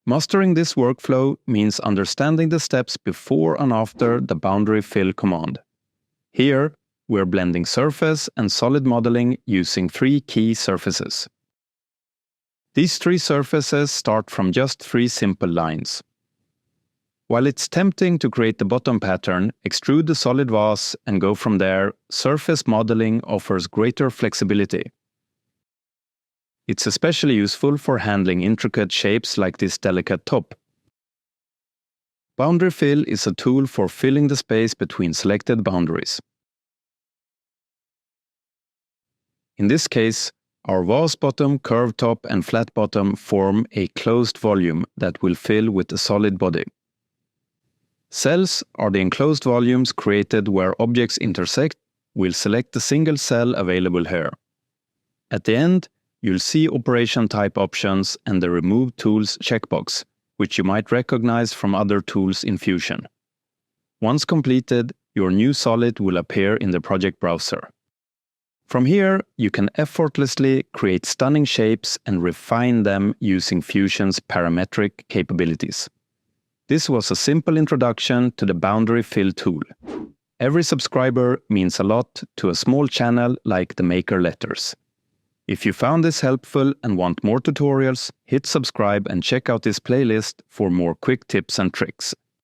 Mastering this workflow means understanding the steps before and after the boundary fill command. Here, we're blending surface and solid modeling using 3 key surfaces. These 3 surfaces start from just 3 simple lines. While it's tempting to create the bottom pattern, extrude the solid vase and go from there, surface modeling offers greater flexibility. It's especially useful for handling intricate shapes like this delicate top. Boundary fill is a tool for filling the space between selected boundaries. In this case, our vase bottom, curved top and flat bottom form a closed volume that will fill with a solid body. Cells are the enclosed volumes created where objects intersect. We'll select the single cell available here. At the end, you'll see operation type options and the Remove Tools checkbox, which you might recognize from other tools in Fusion. Once completed, your new solid will appear in the project browser. From here, you can effortlessly create stunning shapes and refine them using Fusion's parametric capabilities. This was a simple introduction to the boundary fill tool. Every subscriber means a lot to a small channel like the Maker Letters. If you found this helpful and want more tutorials, hit subscribe and check out this playlist for more quick tips and tricks.